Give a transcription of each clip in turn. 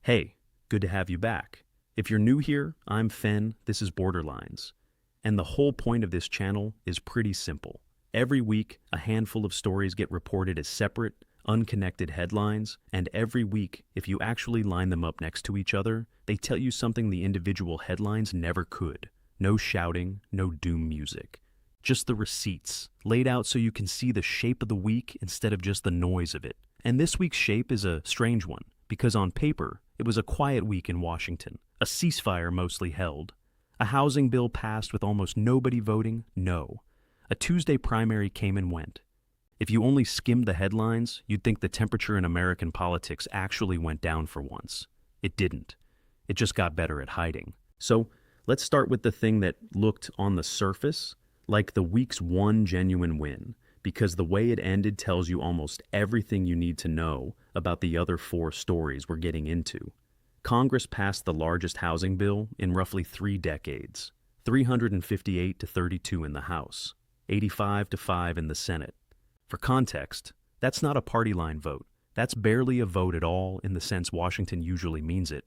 Hey, good to have you back. If you're new here, I'm Fen, this is Borderlines. And the whole point of this channel is pretty simple. Every week, a handful of stories get reported as separate, unconnected headlines, and every week, if you actually line them up next to each other, they tell you something the individual headlines never could. No shouting, no doom music. Just the receipts, laid out so you can see the shape of the week instead of just the noise of it. And this week's shape is a strange one, because on paper, it was a quiet week in Washington, a ceasefire mostly held. A housing bill passed with almost nobody voting, no. A Tuesday primary came and went. If you only skimmed the headlines, you'd think the temperature in American politics actually went down for once. It didn't. It just got better at hiding. So, let's start with the thing that looked on the surface like the week's one genuine win, because the way it ended tells you almost everything you need to know about the other four stories we're getting into. Congress passed the largest housing bill in roughly 3 decades, 358 to 32 in the House, 85 to 5 in the Senate. For context, that's not a party line vote. That's barely a vote at all in the sense Washington usually means it.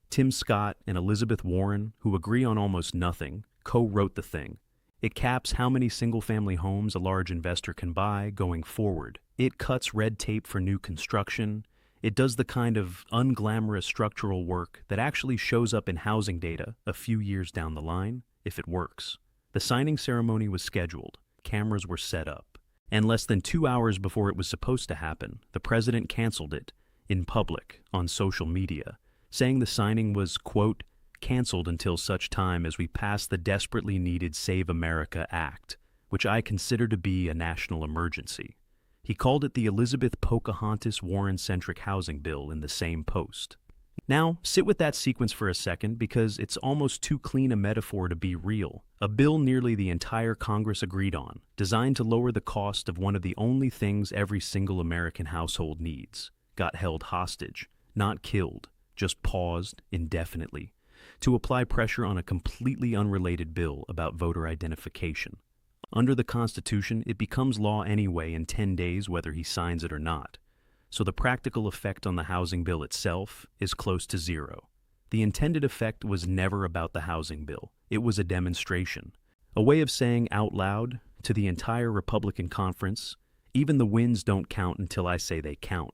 Tim Scott and Elizabeth Warren, who agree on almost nothing, co-wrote the thing. It caps how many single-family homes a large investor can buy going forward. It cuts red tape for new construction. It does the kind of unglamorous structural work that actually shows up in housing data a few years down the line, if it works. The signing ceremony was scheduled. Cameras were set up. And less than 2 hours before it was supposed to happen, the president canceled it in public on social media, saying the signing was, quote, canceled until such time as we pass the desperately needed Save America Act, which I consider to be a national emergency. He called it the Elizabeth Pocahontas Warren-centric housing bill in the same post. Now, sit with that sequence for a second because it's almost too clean a metaphor to be real. A bill nearly the entire Congress agreed on, designed to lower the cost of one of the only things every single American household needs, got held hostage, not killed, just paused indefinitely, to apply pressure on a completely unrelated bill about voter identification. Under the Constitution, it becomes law anyway in 10 days whether he signs it or not. So the practical effect on the housing bill itself is close to zero. The intended effect was never about the housing bill. It was a demonstration, a way of saying out loud to the entire Republican conference, even the wins don't count until I say they count.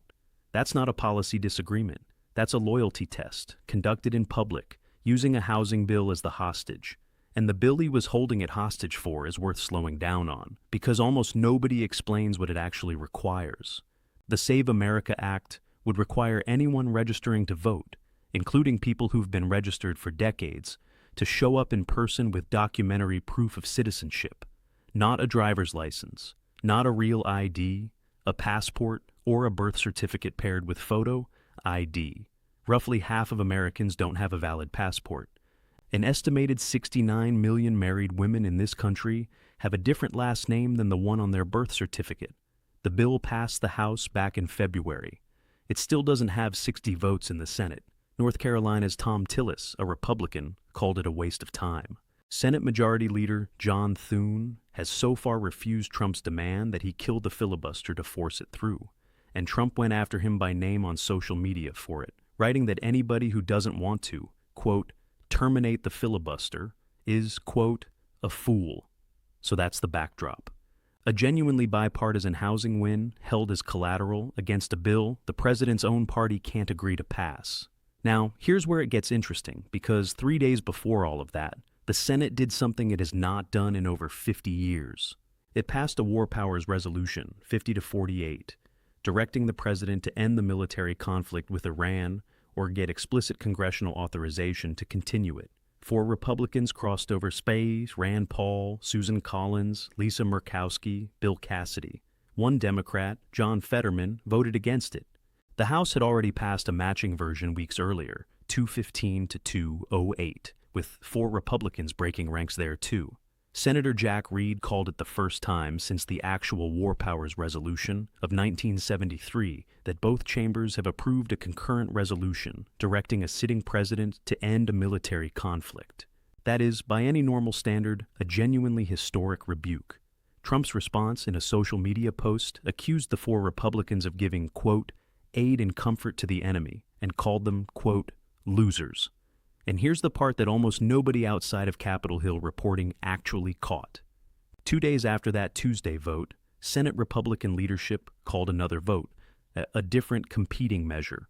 That's not a policy disagreement. That's a loyalty test, conducted in public, using a housing bill as the hostage. And the bill he was holding it hostage for is worth slowing down on, because almost nobody explains what it actually requires. The Save America Act would require anyone registering to vote, including people who've been registered for decades, to show up in person with documentary proof of citizenship, not a driver's license, not a real ID, a passport, or a birth certificate paired with photo ID. Roughly half of Americans don't have a valid passport. An estimated 69 million married women in this country have a different last name than the one on their birth certificate. The bill passed the House back in February. It still doesn't have 60 votes in the Senate. North Carolina's Tom Tillis, a Republican, called it a waste of time. Senate Majority Leader John Thune has so far refused Trump's demand that he killed the filibuster to force it through. And Trump went after him by name on social media for it, writing that anybody who doesn't want to, quote, terminate the filibuster is, quote, a fool. So that's the backdrop. A genuinely bipartisan housing win held as collateral against a bill the president's own party can't agree to pass. Now, here's where it gets interesting, because 3 days before all of that, the Senate did something it has not done in over 50 years. It passed a War Powers Resolution, 50 to 48, directing the president to end the military conflict with Iran or get explicit congressional authorization to continue it. 4 Republicans crossed over space: Rand Paul, Susan Collins, Lisa Murkowski, Bill Cassidy. 1 Democrat, John Fetterman, voted against it. The House had already passed a matching version weeks earlier, 215 to 208, with 4 Republicans breaking ranks there too. Senator Jack Reed called it the first time since the actual War Powers Resolution of 1973 that both chambers have approved a concurrent resolution directing a sitting president to end a military conflict. That is, by any normal standard, a genuinely historic rebuke. Trump's response in a social media post accused the 4 Republicans of giving, quote, aid and comfort to the enemy, and called them, quote, losers. And here's the part that almost nobody outside of Capitol Hill reporting actually caught. 2 days after that Tuesday vote, Senate Republican leadership called another vote, a different competing measure,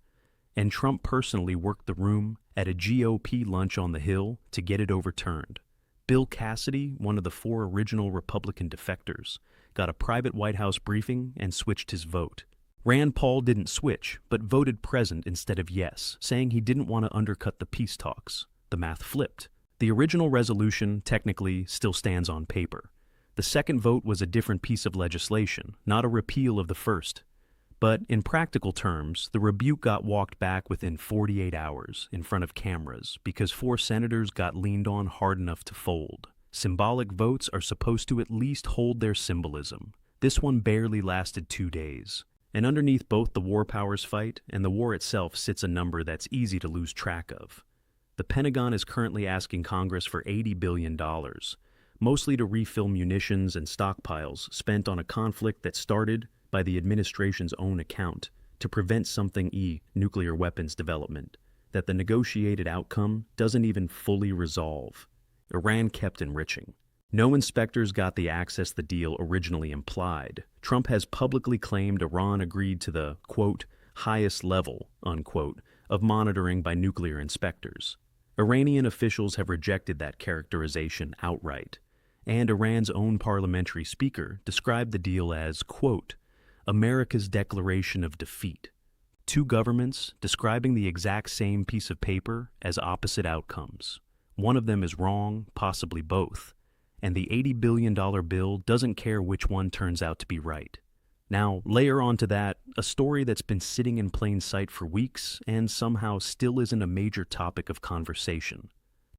and Trump personally worked the room at a GOP lunch on the Hill to get it overturned. Bill Cassidy, one of the 4 original Republican defectors, got a private White House briefing and switched his vote. Rand Paul didn't switch, but voted present instead of yes, saying he didn't want to undercut the peace talks. The math flipped. The original resolution, technically, still stands on paper. The second vote was a different piece of legislation, not a repeal of the first. But in practical terms, the rebuke got walked back within 48 hours in front of cameras because 4 senators got leaned on hard enough to fold. Symbolic votes are supposed to at least hold their symbolism. This one barely lasted 2 days. And underneath both the war powers fight and the war itself sits a number that's easy to lose track of. The Pentagon is currently asking Congress for $80 billion, mostly to refill munitions and stockpiles spent on a conflict that started, by the administration's own account, to prevent something nuclear weapons development, that the negotiated outcome doesn't even fully resolve. Iran kept enriching. No inspectors got the access the deal originally implied. Trump has publicly claimed Iran agreed to the, quote, highest level, unquote, of monitoring by nuclear inspectors. Iranian officials have rejected that characterization outright, and Iran's own parliamentary speaker described the deal as, quote, America's declaration of defeat. 2 governments describing the exact same piece of paper as opposite outcomes. One of them is wrong, possibly both. And the $80 billion bill doesn't care which one turns out to be right. Now, layer onto that a story that's been sitting in plain sight for weeks and somehow still isn't a major topic of conversation.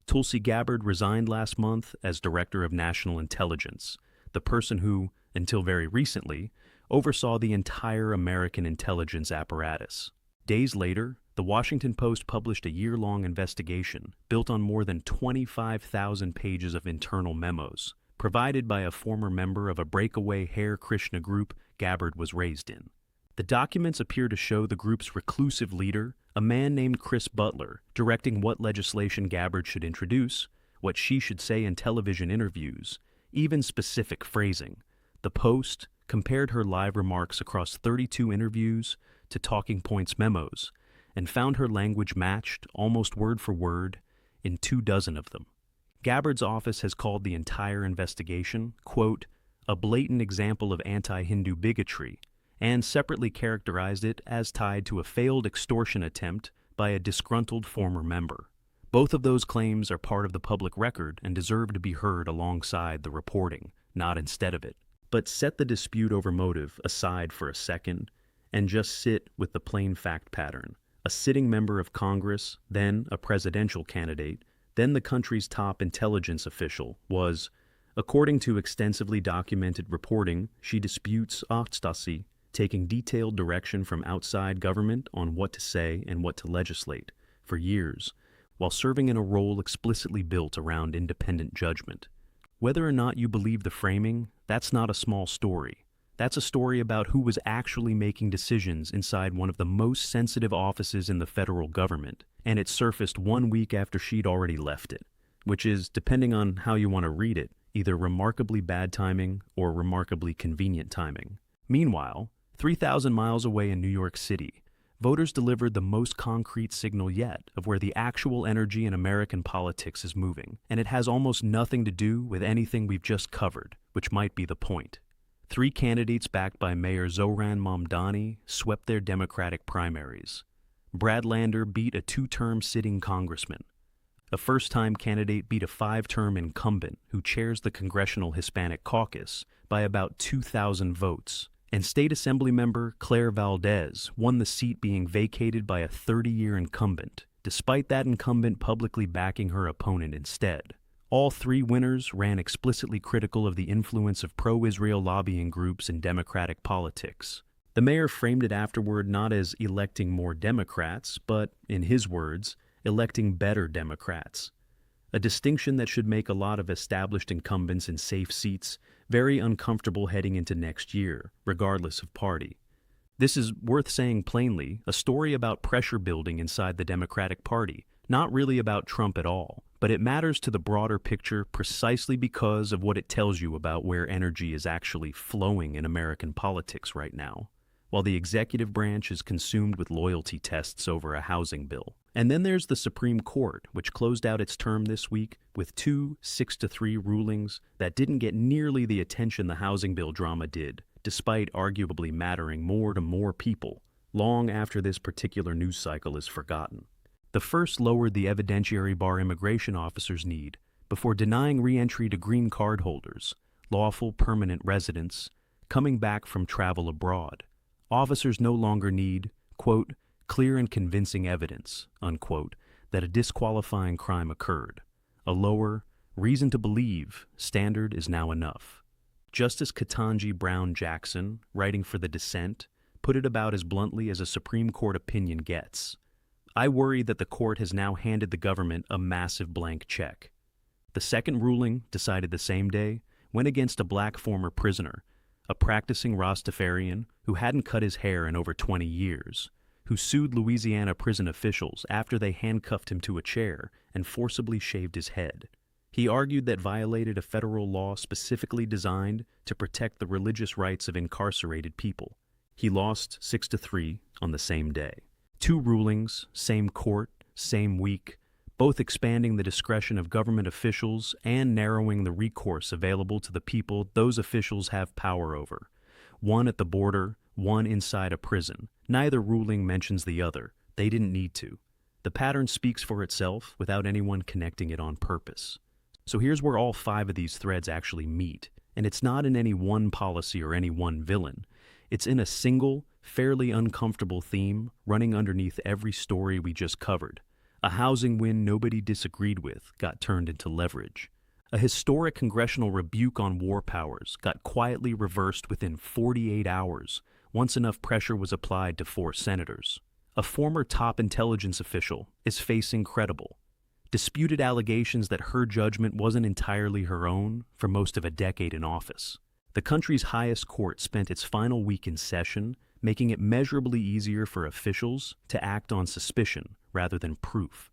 Tulsi Gabbard resigned last month as Director of National Intelligence, the person who, until very recently, oversaw the entire American intelligence apparatus. Days later, the Washington Post published a year-long investigation built on more than 25,000 pages of internal memos, provided by a former member of a breakaway Hare Krishna group Gabbard was raised in. The documents appear to show the group's reclusive leader, a man named Chris Butler, directing what legislation Gabbard should introduce, what she should say in television interviews, even specific phrasing. The Post compared her live remarks across 32 interviews to talking points memos, and found her language matched, almost word for word, in 24 of them. Gabbard's office has called the entire investigation, quote, a blatant example of anti-Hindu bigotry, and separately characterized it as tied to a failed extortion attempt by a disgruntled former member. Both of those claims are part of the public record and deserve to be heard alongside the reporting, not instead of it. But set the dispute over motive aside for a second, and just sit with the plain fact pattern. A sitting member of Congress, then a presidential candidate, then the country's top intelligence official, was, according to extensively documented reporting, she disputes apostasy, taking detailed direction from outside government on what to say and what to legislate, for years, while serving in a role explicitly built around independent judgment. Whether or not you believe the framing, that's not a small story. That's a story about who was actually making decisions inside one of the most sensitive offices in the federal government, and it surfaced 1 week after she'd already left it, which is, depending on how you want to read it, either remarkably bad timing or remarkably convenient timing. Meanwhile, 3,000 miles away in New York City, voters delivered the most concrete signal yet of where the actual energy in American politics is moving, and it has almost nothing to do with anything we've just covered, which might be the point. 3 candidates backed by Mayor Zohran Mamdani swept their Democratic primaries. Brad Lander beat a 2-term sitting congressman. A first-time candidate beat a 5-term incumbent who chairs the Congressional Hispanic Caucus by about 2,000 votes. And State Assembly member Claire Valdez won the seat being vacated by a 30-year incumbent, despite that incumbent publicly backing her opponent instead. All 3 winners ran explicitly critical of the influence of pro-Israel lobbying groups in Democratic politics. The mayor framed it afterward not as electing more Democrats, but, in his words, electing better Democrats. A distinction that should make a lot of established incumbents in safe seats very uncomfortable heading into next year, regardless of party. This is, worth saying plainly, a story about pressure building inside the Democratic Party, not really about Trump at all. But it matters to the broader picture precisely because of what it tells you about where energy is actually flowing in American politics right now, while the executive branch is consumed with loyalty tests over a housing bill. And then there's the Supreme Court, which closed out its term this week with two 6-3 rulings that didn't get nearly the attention the housing bill drama did, despite arguably mattering more to more people, long after this particular news cycle is forgotten. The first lowered the evidentiary bar immigration officers need before denying re-entry to green card holders, lawful permanent residents, coming back from travel abroad. Officers no longer need, quote, clear and convincing evidence, unquote, that a disqualifying crime occurred. A lower, reason to believe standard is now enough. Justice Ketanji Brown Jackson, writing for the dissent, put it about as bluntly as a Supreme Court opinion gets. I worry that the court has now handed the government a massive blank check. The second ruling, decided the same day, went against a black former prisoner, a practicing Rastafarian who hadn't cut his hair in over 20 years, who sued Louisiana prison officials after they handcuffed him to a chair and forcibly shaved his head. He argued that violated a federal law specifically designed to protect the religious rights of incarcerated people. He lost 6-3 on the same day. Two rulings, same court, same week, both expanding the discretion of government officials and narrowing the recourse available to the people those officials have power over. One at the border, one inside a prison. Neither ruling mentions the other. They didn't need to. The pattern speaks for itself without anyone connecting it on purpose. So here's where all 5 of these threads actually meet, and it's not in any one policy or any one villain. It's in a single, fairly uncomfortable theme running underneath every story we just covered. A housing win nobody disagreed with got turned into leverage. A historic congressional rebuke on war powers got quietly reversed within 48 hours, once enough pressure was applied to 4 senators. A former top intelligence official is facing credible, disputed allegations that her judgment wasn't entirely her own for most of a decade in office. The country's highest court spent its final week in session, making it measurably easier for officials to act on suspicion rather than proof.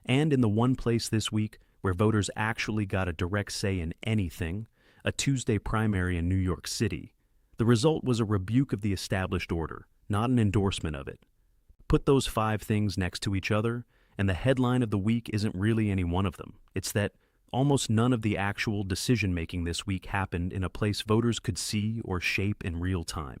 And in the one place this week where voters actually got a direct say in anything, a Tuesday primary in New York City, the result was a rebuke of the established order, not an endorsement of it. Put those 5 things next to each other, and the headline of the week isn't really any one of them. It's that almost none of the actual decision-making this week happened in a place voters could see or shape in real time.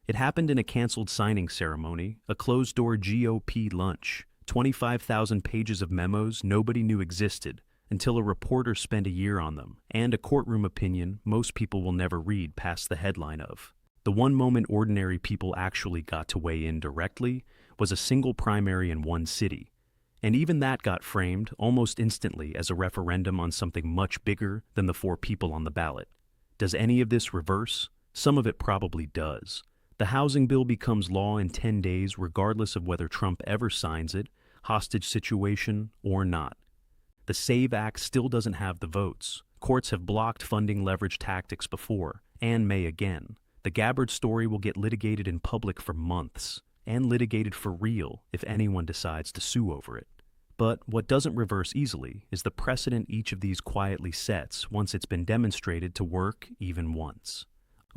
It happened in a canceled signing ceremony, a closed-door GOP lunch, 25,000 pages of memos nobody knew existed until a reporter spent a year on them, and a courtroom opinion most people will never read past the headline of. The one moment ordinary people actually got to weigh in directly was a single primary in one city. And even that got framed almost instantly as a referendum on something much bigger than the 4 people on the ballot. Does any of this reverse? Some of it probably does. The housing bill becomes law in 10 days regardless of whether Trump ever signs it, hostage situation, or not. The SAVE Act still doesn't have the votes. Courts have blocked funding leverage tactics before, and may again. The Gabbard story will get litigated in public for months, and litigated for real if anyone decides to sue over it. But what doesn't reverse easily is the precedent each of these quietly sets once it's been demonstrated to work even once.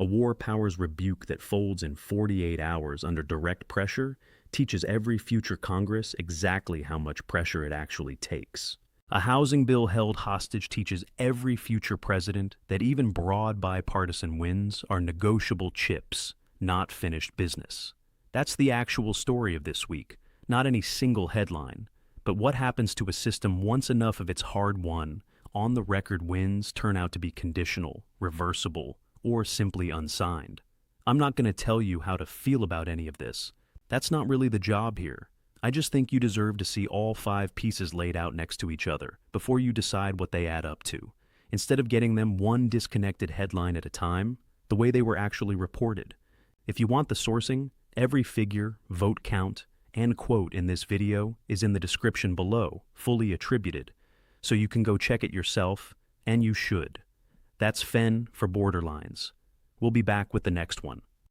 A war powers rebuke that folds in 48 hours under direct pressure teaches every future Congress exactly how much pressure it actually takes. A housing bill held hostage teaches every future president that even broad bipartisan wins are negotiable chips, not finished business. That's the actual story of this week, not any single headline. But what happens to a system once enough of its hard-won, on-the-record wins turn out to be conditional, reversible, or simply unsigned? I'm not going to tell you how to feel about any of this. That's not really the job here. I just think you deserve to see all 5 pieces laid out next to each other before you decide what they add up to, instead of getting them one disconnected headline at a time, the way they were actually reported. If you want the sourcing, every figure, vote count, and quote in this video is in the description below, fully attributed, so you can go check it yourself, and you should. That's Fen for Borderlines. We'll be back with the next one.